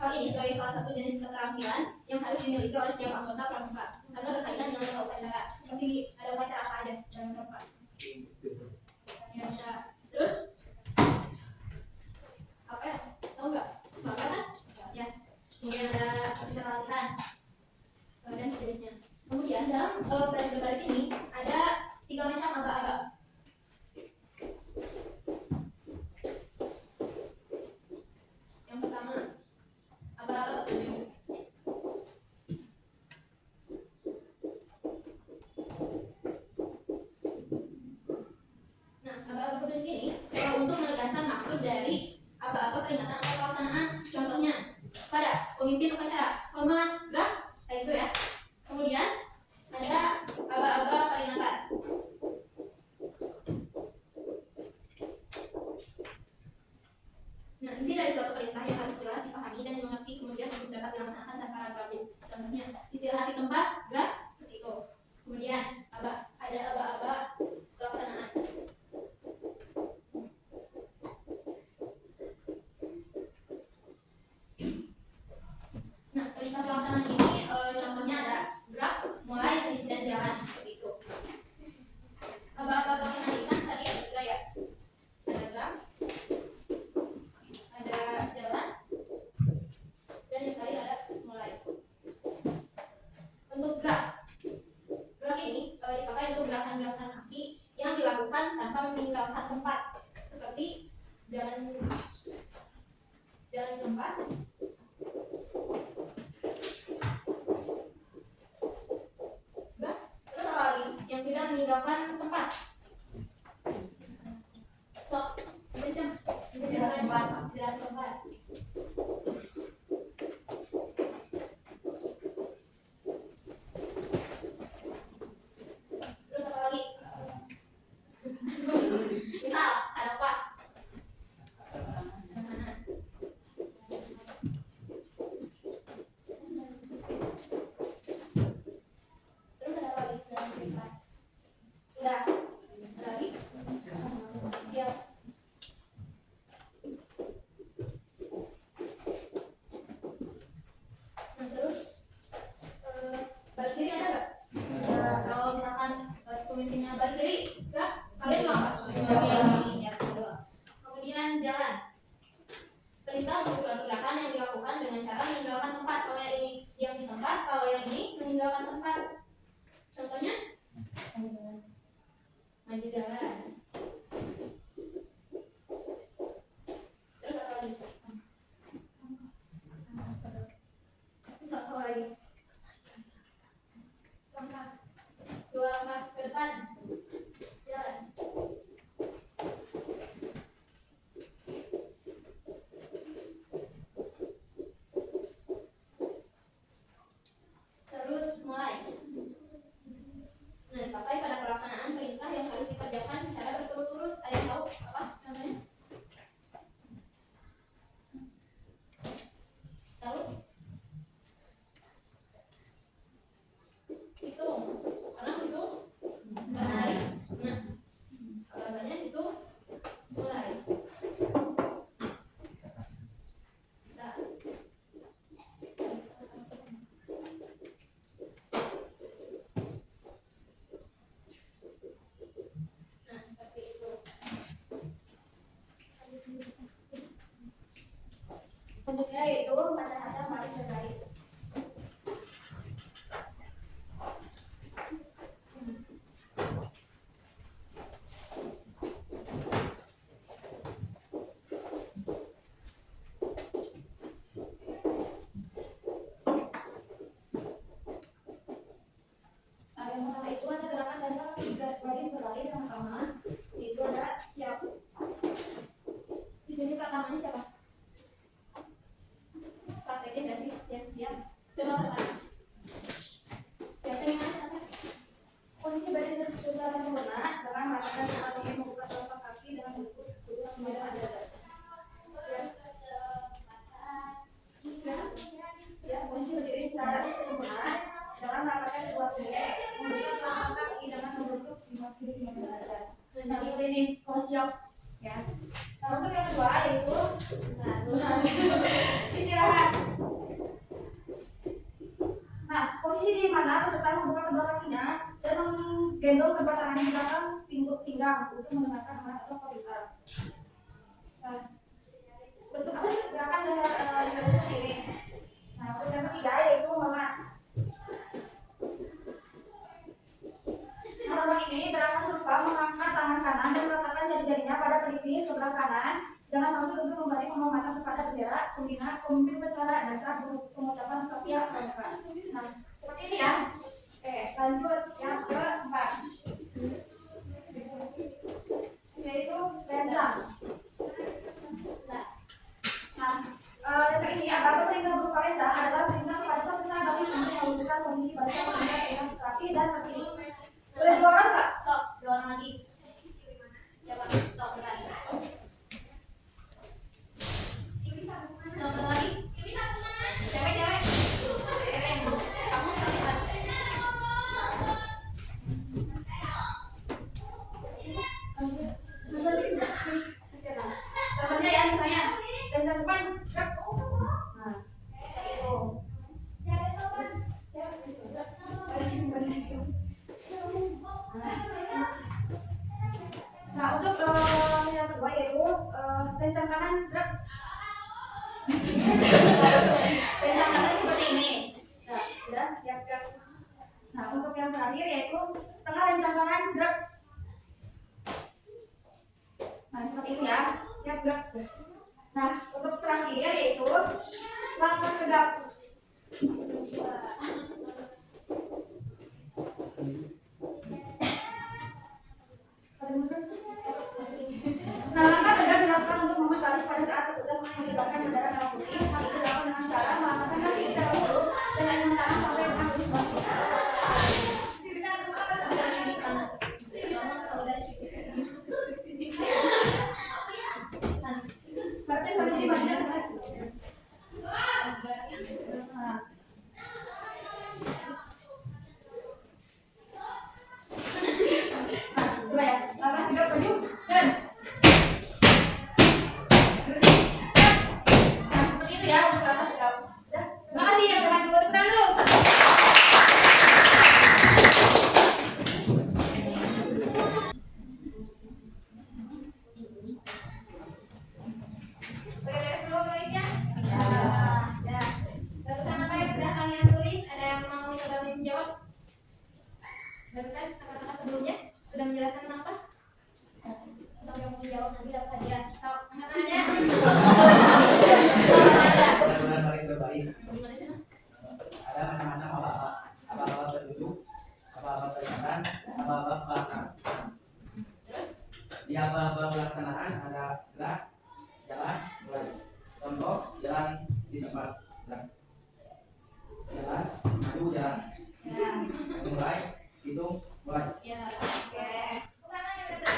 Hal ini sebagai salah satu jenis keterampilan yang harus dimiliki oleh setiap anggota pramuka karena berkaitan dengan upacara. Seperti ada upacara apa aja dalam pramuka? Ya, terus apa ya? Tahu nggak? Apa kan? Ya. Kemudian ada upacara latihan dan sejenisnya. Kemudian dalam baris-baris ini ada 3 macam aba-aba. Yang pertama, aba-aba petunjuk. Nah, aba-aba petunjuk ini untuk menegaskan maksud dari aba-aba peringatan atau pelaksanaan. Contohnya, pada pemimpin upacara, hormat, gerak, kayak itu ya. Kemudian ada aba-aba peringatan. Nah, inti dari suatu perintah yang harus jelas dipahami dan dimengerti kemudian untuk dapat dilaksanakan tanpa ragu-ragu. Contohnya, istirahat di tempat, gerak, seperti itu. Kemudian ada aba-aba pelaksanaan. Nah, perintah pelaksanaan ini contohnya ada gerak, mulai, berhenti dan jalan, seperti itu. Aba-aba pelaksanaan ini kan tadi ada 3 ya. Ada gerak, ada jalan, dan yang tadi ada mulai. Untuk gerak ini dipakai untuk gerakan-gerakan kaki yang dilakukan tanpa meninggalkan tempat, seperti jalan di tempat, terus apa lagi yang tidak meninggalkan tempat? Istirahat di tempat. Terus apa lagi? Misal ada apa? Terus ada apa lagi? Udah. Ada lagi? Siap. Nah, terus balik kiri ada nggak? Kalau misalkan pemimpinnya balik kiri, ya kalian apa? Ya, kemudian jalan. Perintah untuk suatu gerakan yang dilakukan dengan cara meninggalkan tempat. Kalau yang ini diam di tempat, kalau yang ini meninggalkan tempat. Contohnya, maju jalan. Terus apa lagi? Terus apa lagi? Langkah 2 langkah ke depan, jalan. Terus mulai. Nah, dipakai pada pelaksanaan perintah yang harus dikerjakan secara berturut-turut. Ada yang tahu apa namanya? Tahu? Hitung. Karena hitung baris. Nah, aba-abanya itu mulai. Bisa. Nah, seperti itu. Bentuknya yaitu kaca-kaca baris berbaris. Yang pertama itu ada gerakan dasar baris berbaris yang pertama itu ada siap. Di sini pertamanya siapa? Praktekin nggak sih? Ya siap. mana peserta membuka kedua kakinya dan menggendong kedua tangannya di belakang pinggul pinggang untuk menggunakan alat atau komputer. Nah, bentuk apa sih gerakan dasar ini? Nah, untuk yang ketiga yaitu memat. Nah, ini gerakan berupa mengangkat tangan kanan dan meletakkan jari-jarinya pada pelipis sebelah kanan dengan maksud untuk memberi penghormatan kepada bendera pemimpin upacara dan saat pengucapan Satya Pramuka. Nah, seperti ini ya. Oke, lanjut yang keempat, yaitu lenjang. Lenjang ini apa perintah berupa lenjang adalah perintah kepada peserta baris untuk mewujudkan posisi baris dengan kaki dan kaki. Boleh dua orang Pak? Sok, dua orang lagi. Siapa? Sok, berani. Satu lagi. Cewek. Kamu satukan. Contohnya ya, misalnya lenjang depan. Nah, itu. Nah, untuk yang kedua yaitu lenjang kanan gerak. Lenjang kanan seperti ini. Nah, sudah siap gerak. Nah, untuk yang terakhir yaitu setengah lenjang kanan gerak. Nah, seperti itu ya, siap gerak. Nah, untuk terakhir yaitu langkah tegap. Nah, langkah tegap dilakukan untuk memenuhi baris pada saat petugas mengibarkan bendera merah putih. Hal itu dilakukan dengan cara melambaikan kaki secara lurus dan dengan tangan sampai mengambil posisi. Berarti sampai di bagian sana. Coba ya, langkah tegap maju, jalan. Ya, udah. Terima kasih yang pernah juga tepuk tangan dulu. Beres dulu tulisnya. Ya. Barusan apa yang sudah kalian tulis? Ada yang mau coba menjawab? Barusan kata-kata sebelumnya sudah menjelaskan tentang apa? Atau yang mau menjawab nanti dapat hadiah. So, angkat tangannya. Ada macam-macam apa-apa berduduk, apa-apa berjalan, apa-apa pelaksanaan. Di apa-apa pelaksanaan ada gerak, jalan, mulai. Contoh jalan di tempat gerak. Jalan, maju jalan. Mulai, hitung, mulai. Ya, oke. Tangan yang dekat.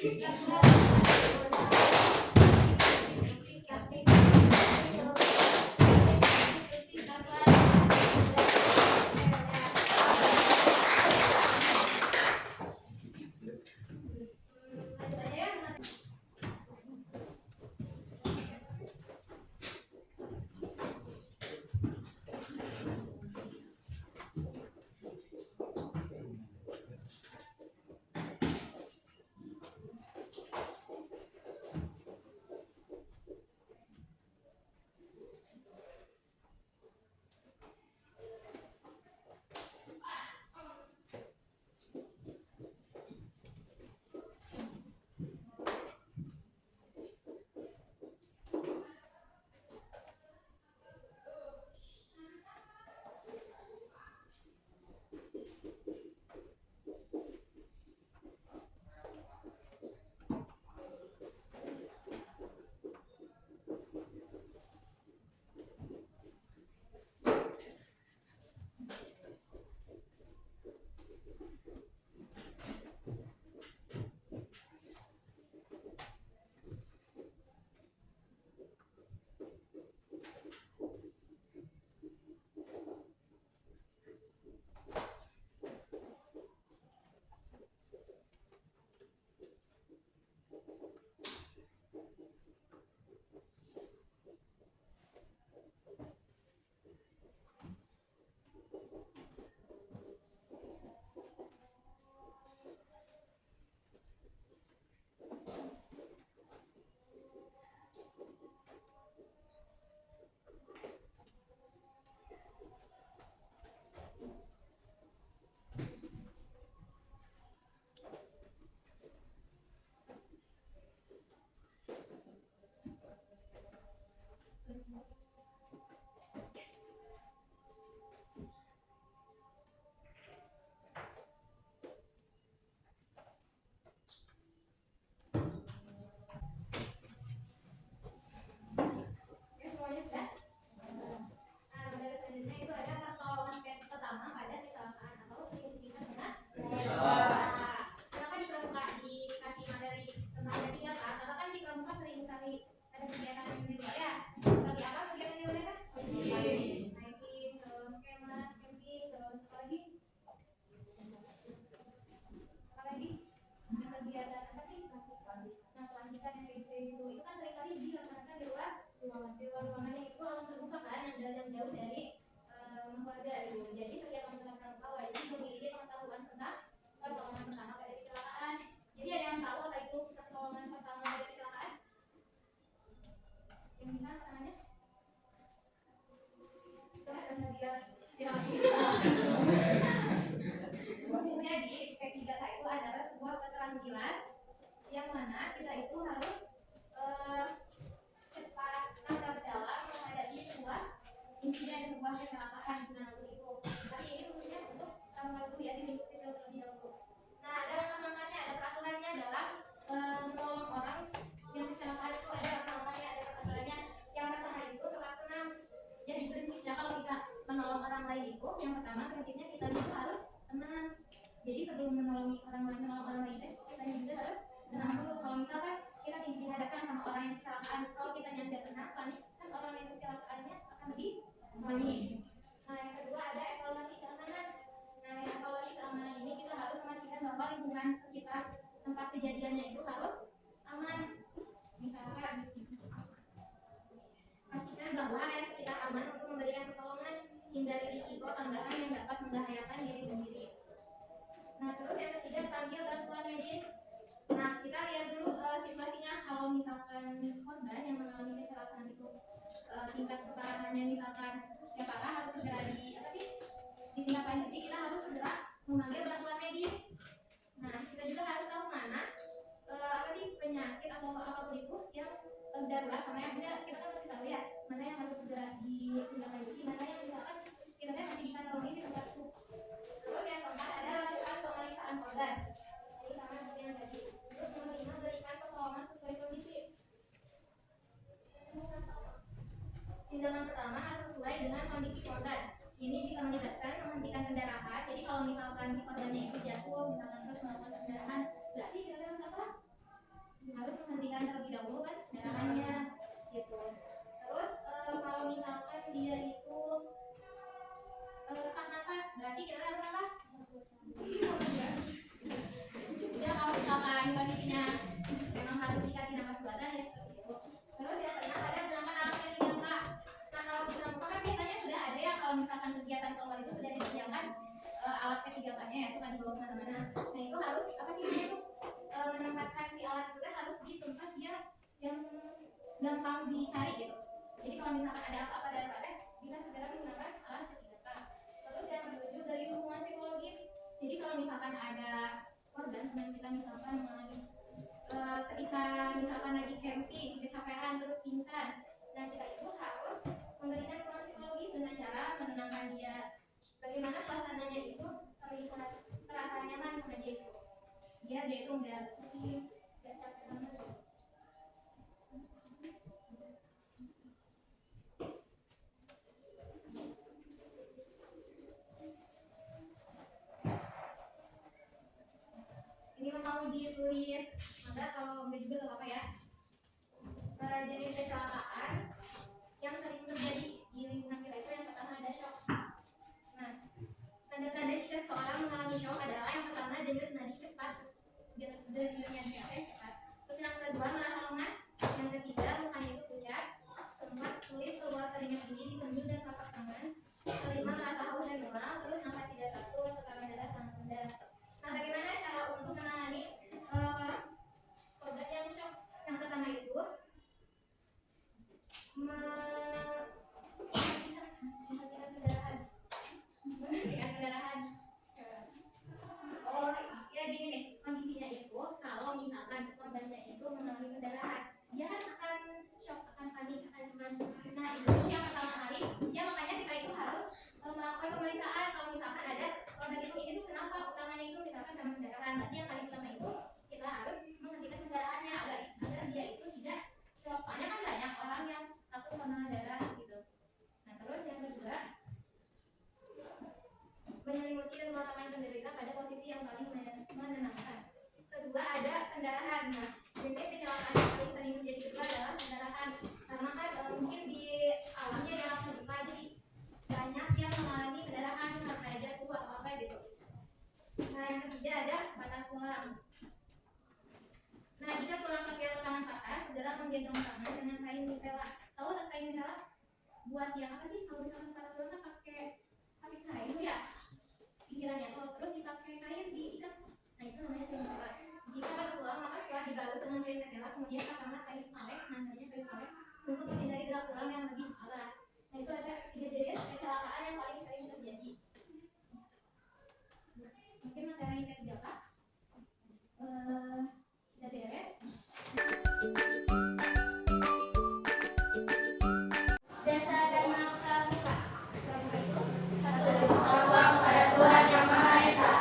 Jadi P3K itu adalah sebuah keterampilan yang mana kita itu harus cepat tanggap dalam menghadapi sebuah insiden, sebuah kecelakaan. Nah, begitu. Tapi ini khususnya untuk tanggap dulu ya, di lingkup kecil terlebih dahulu. Nah, ada langkah-langkahnya, ada peraturannya dalam menolong orang yang kecelakaan itu, ada langkah-langkahnya, ada peraturannya. Yang pertama itu surat tenang. Jadi prinsipnya kalau kita menolong orang lain itu, yang pertama prinsipnya kita itu harus tenang. Jadi sebelum menolong orang lain kita juga harus tenang dulu. Kalau misalkan kita dihadapkan sama orang yang kecelakaan, kalau kita tidak tenang, panik, kan orang yang kecelakaannya akan lebih panik. Nah, yang kedua ada evaluasi keamanan. Nah, evaluasi keamanan ini kita harus memastikan bahwa lingkungan sekitar tempat kejadiannya itu harus aman. Misalkan pastikan bahwa area sekitar aman untuk memberikan pertolongan, hindari risiko tambahan yang dapat membahayakan diri sendiri. Nah, terus yang ketiga, panggil bantuan medis. Nah, kita lihat dulu situasinya. Kalau misalkan korban yang mengalami kecelakaan itu tingkat keparahannya misalkan ya parah, harus segera ditindaklanjuti, kita harus segera memanggil bantuan medis. Nah, kita juga harus tahu mana penyakit atau apapun itu yang darurat sama yang enggak. Kita kan mesti tahu ya mana yang harus segera ditindaklanjuti, mana yang misalkan kita masih bisa nolongin di tempat itu. Terus yang keempat ada lakukan pemeriksaan korban. Jadi sama seperti yang tadi. Terus nomor 5, berikan pertolongan sesuai kondisi. Tindakan pertama harus sesuai dengan kondisi korban. Ini bisa melibatkan menghentikan kendaraan. Jadi kalau misalkan si korbannya itu jatuh, misalkan terus melakukan kendaraan, berarti kita harus apa? harus menghentikan terlebih dahulu kan pendarahannya gitu. Terus kalau misalkan dia itu sesak napas, berarti kita harus apa? Ya kalau misalkan kondisinya memang harus dikasih napas buatan ya seperti itu. Terus yang keenam ada gunakan alat P3K. Nah kalau di pramuka kan biasanya sudah ada ya kalau misalkan kegiatan keluar itu sudah disediakan alat P3K-nya ya, suka dibawa kemana-mana. Nah itu harus apa sih namanya tuh menempatkan si alat itu kan harus di tempat dia yang gampang dicari gitu. Jadi kalau misalkan ada apa-apa daripada bisa segera menggunakan alat P3K. Terus yang ketujuh dari dukungan psikologis. Jadi kalau misalkan ada korban teman kita misalkan mengalami ketika misalkan lagi camping kecapean terus pingsan, nah kita itu harus memberikan dukungan psikologis dengan cara menenangkan dia. Bagaimana suasananya itu terlihat terasa nyaman sama dia itu, biar dia itu nggak pusing, nggak capek banget. Ini mau ditulis, maka kalau enggak juga gak apa-apa ya. Jadi kecelakaan yang sering terjadi di lingkungan kita itu yang pertama ada shock. Nah, tanda-tanda jika seseorang mengalami shock adalah yang pertama denyut nadi cepat, denyutnya cepat. Terus yang kedua merasa lemas, yang ketiga mukanya itu pucat, keempat kulit keluar keringat dingin di kening dan telapak tangan, kelima merasa haus dan mual, terus nafas tidak teratur, tekanan darah sangat rendah. Nah, bagaimana cara untuk menangani korban yang shock? Yang pertama itu menghentikan pendarahan. Oh ya gini nih, kondisinya itu kalau misalkan korbannya itu mengalami pendarahan, dia kan akan shock, akan panik, akan cemas. Nah itu yang pertama kali ya, makanya kita itu harus melakukan pemeriksaan. Kalau misalkan ada korban itu kenapa utamanya itu misalkan karena pendarahan, berarti yang paling utama itu kita harus menghentikan pendarahannya agar dia itu tidak shock. Soalnya kan banyak orang yang takut sama darah gitu. Nah terus yang kedua, menyelimuti dan meletakkan penderita pada posisi yang paling menenangkan. Kedua ada pendarahan. Nah jenis kecelakaan yang paling sering terjadi juga adalah pendarahan, karena kan mungkin di alamnya jarak terbuka, jadi banyak yang mengalami pendarahan karena jatuh atau apa gitu. Nah yang ketiga ada patah tulang. Nah jika tulang kaki atau tangan patah, segera menggendong tangan dengan kain nipela. Tahu tak kain nipela? Buat yang apa sih? Kalau misalkan patah tulang kan pakai kain itu ya, pikirannya tuh terus dipakai kain diikat. Nah itu namanya kain nipela. Jika patah tulang maka setelah dibalut dengan kain nipela, kemudian pasanglah kayu salep, namanya kayu salep, untuk menghindari gerak tulang yang lebih parah. Nah itu ada 3 jenis kecelakaan yang paling sering terjadi. Mungkin materi P3K sudah beres. Dasar dan makna pramuka. Pramuka itu satu, bertakwa kepada Tuhan Yang Maha Esa.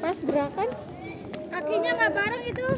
Pas gerakan kakinya nggak bareng itu.